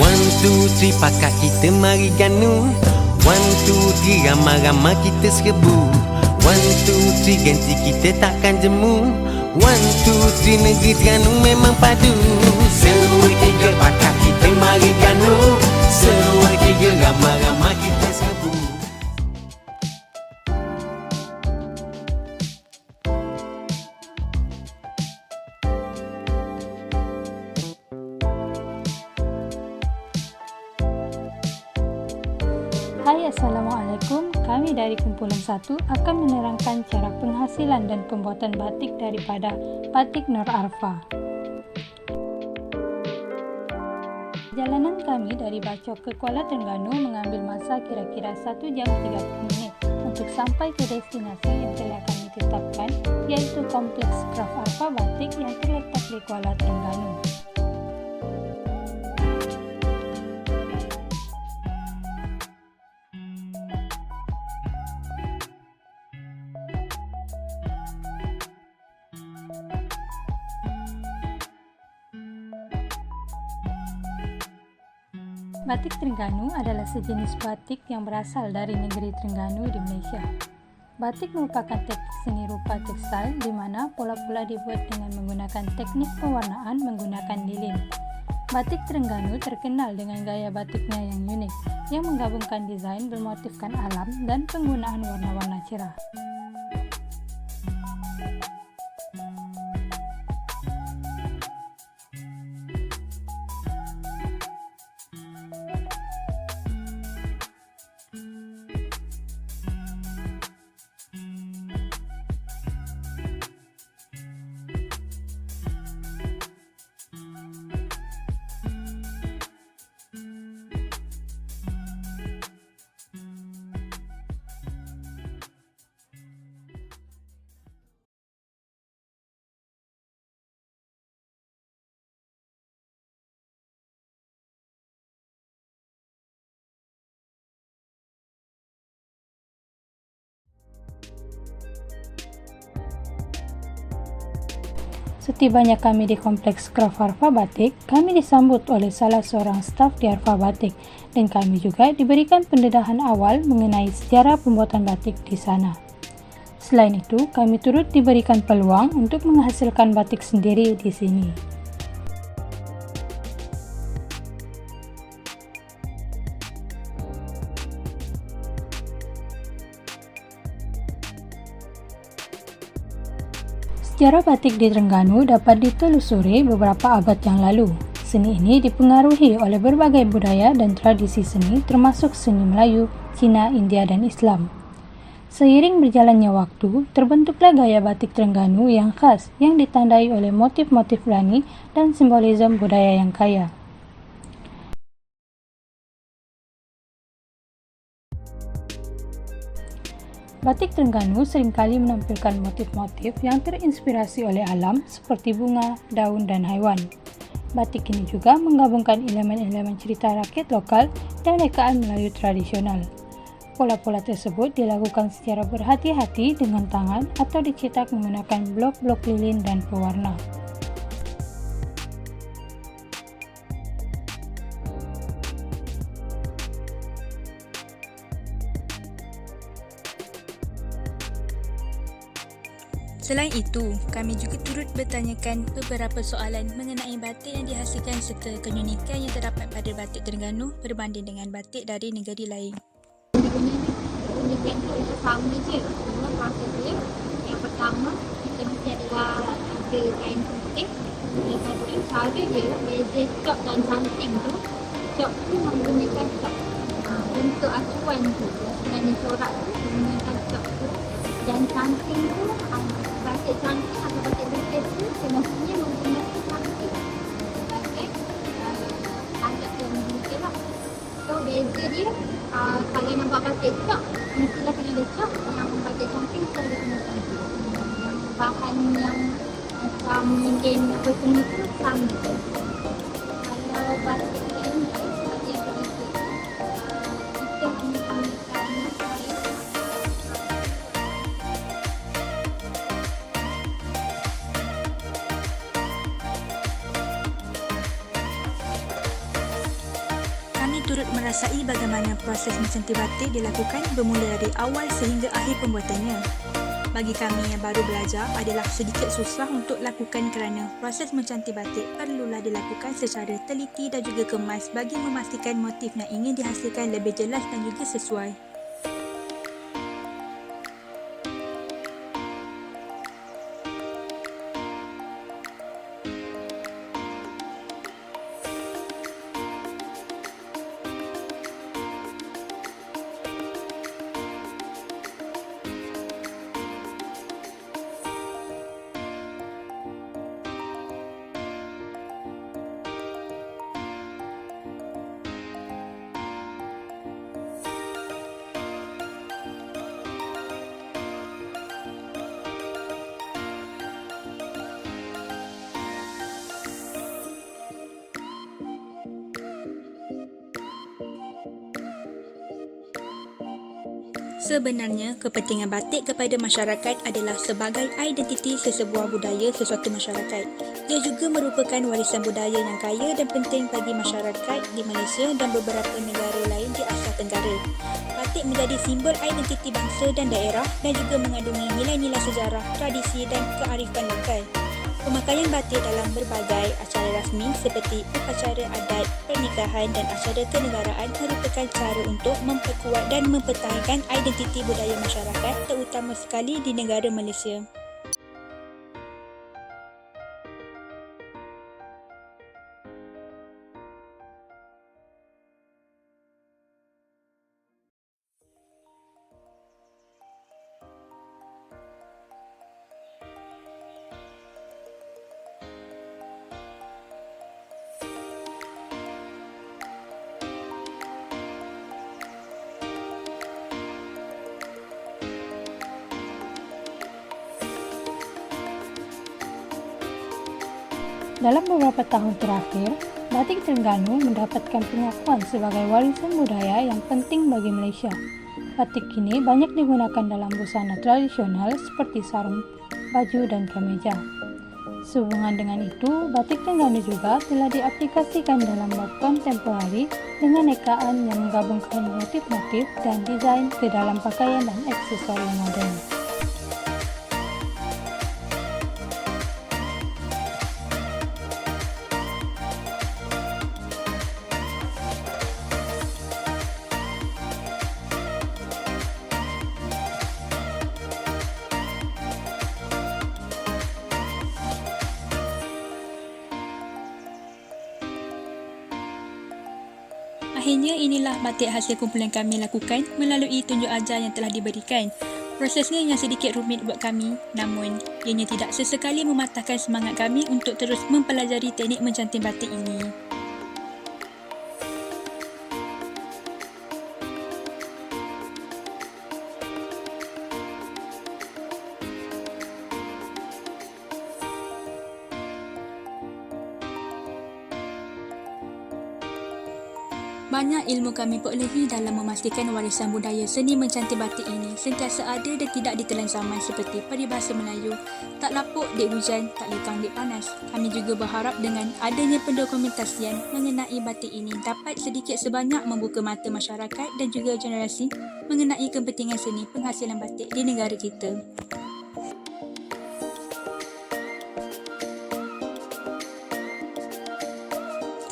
One, two, three, pakak kita mari ganu. One, two, three, ramai-ramai kita serbu. One, two, three, ganti kita takkan jemu. One, two, three, negeri Terengganu memang padu. Semua tiga pakak kita mari ganu. Semua tiga ramai-ramai kita serbu. Hai, Assalamualaikum. Kami dari Kumpulan 1 akan menerangkan cara penghasilan dan pembuatan batik daripada Batik Nur Arfa. Perjalanan kami dari Bacok ke Kuala Terengganu mengambil masa kira-kira 1 jam 30 menit untuk sampai ke destinasi yang telah kami tetapkan, yaitu Kompleks Kraft Arfa Batik yang terletak di Kuala Terengganu. Batik Terengganu adalah sejenis batik yang berasal dari negeri Terengganu di Malaysia. Batik merupakan teknik seni rupa tekstil di mana pola-pola dibuat dengan menggunakan teknik pewarnaan menggunakan lilin. Batik Terengganu terkenal dengan gaya batiknya yang unik, yang menggabungkan desain bermotifkan alam dan penggunaan warna-warna cerah. Setibanya kami di Kompleks Kraft Arfa Batik, kami disambut oleh salah seorang staf di Arfa Batik dan kami juga diberikan pendedahan awal mengenai sejarah pembuatan batik di sana. Selain itu, kami turut diberikan peluang untuk menghasilkan batik sendiri di sini. Sejarah batik di Terengganu dapat ditelusuri beberapa abad yang lalu. Seni ini dipengaruhi oleh berbagai budaya dan tradisi seni termasuk seni Melayu, Cina, India, dan Islam. Seiring berjalannya waktu, terbentuklah gaya batik Terengganu yang khas yang ditandai oleh motif-motif berani dan simbolisme budaya yang kaya. Batik Terengganu seringkali menampilkan motif-motif yang terinspirasi oleh alam seperti bunga, daun, dan haiwan. Batik ini juga menggabungkan elemen-elemen cerita rakyat lokal dan rekaan Melayu tradisional. Pola-pola tersebut dilakukan secara berhati-hati dengan tangan atau dicetak menggunakan blok-blok lilin dan pewarna. Selain itu, kami juga turut bertanyakan beberapa soalan mengenai batik yang dihasilkan serta keunikan yang terdapat pada batik Terengganu berbanding dengan batik dari negeri lain. Keunikan itu sama je. Cuma masa dia, yang pertama, kita mesti adalah ada kain putih. Lepas tu, cara dia, beza cok dan canting tu. Cok tu menggunakan cok. Bentuk acuan tu, sebenarnya corak tu menggunakan cok tu. Dan canting tu, batik canting atau batik lukis tu semestinya menggunakan canting sebagai alat yang mungkin lah. So beza dia, kalau nampak batik cok, mestilah kena ada cok. Yang batik canting mesti ada kena canting. Bahan yang macam mungkin berseni tu sama. Kalau batik lain, batik begitu. Kita menggunakan turut merasai bagaimana proses mencantik batik dilakukan bermula dari awal sehingga akhir pembuatannya. Bagi kami yang baru belajar adalah sedikit susah untuk lakukan kerana proses mencantik batik perlulah dilakukan secara teliti dan juga kemas bagi memastikan motif yang ingin dihasilkan lebih jelas dan juga sesuai. Sebenarnya, kepentingan batik kepada masyarakat adalah sebagai identiti sesebuah budaya sesuatu masyarakat. Ia juga merupakan warisan budaya yang kaya dan penting bagi masyarakat di Malaysia dan beberapa negara lain di Asia Tenggara. Batik menjadi simbol identiti bangsa dan daerah dan juga mengandungi nilai-nilai sejarah, tradisi dan kearifan lokal. Pemakaian batik dalam berbagai acara rasmi seperti upacara adat, pernikahan dan acara kenegaraan merupakan cara untuk memperkuat dan mempertahankan identiti budaya masyarakat terutama sekali di negara Malaysia. Dalam beberapa tahun terakhir, batik Terengganu mendapatkan pengakuan sebagai warisan budaya yang penting bagi Malaysia. Batik kini banyak digunakan dalam busana tradisional seperti sarung, baju dan kemeja. Sehubungan dengan itu, batik Terengganu juga telah diaplikasikan dalam bab kontemporari dengan rekaan yang menggabungkan motif-motif dan desain ke dalam pakaian dan aksesori moden. Akhirnya inilah batik hasil kumpulan kami lakukan melalui tunjuk ajar yang telah diberikan. Prosesnya yang sedikit rumit buat kami, namun ianya tidak sesekali mematahkan semangat kami untuk terus mempelajari teknik mencantik batik ini. Banyak ilmu kami perolehi dalam memastikan warisan budaya seni mencantik batik ini sentiasa ada dan tidak ditelan zaman seperti peribahasa Melayu, tak lapuk dek hujan, tak lekang dek panas. Kami juga berharap dengan adanya pendokumentasian mengenai batik ini dapat sedikit sebanyak membuka mata masyarakat dan juga generasi mengenai kepentingan seni penghasilan batik di negara kita.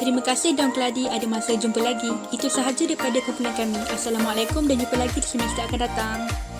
Terima kasih dan keladi ada masa jumpa lagi. Itu sahaja daripada kumpulan kami. Assalamualaikum dan jumpa lagi di semester akan datang.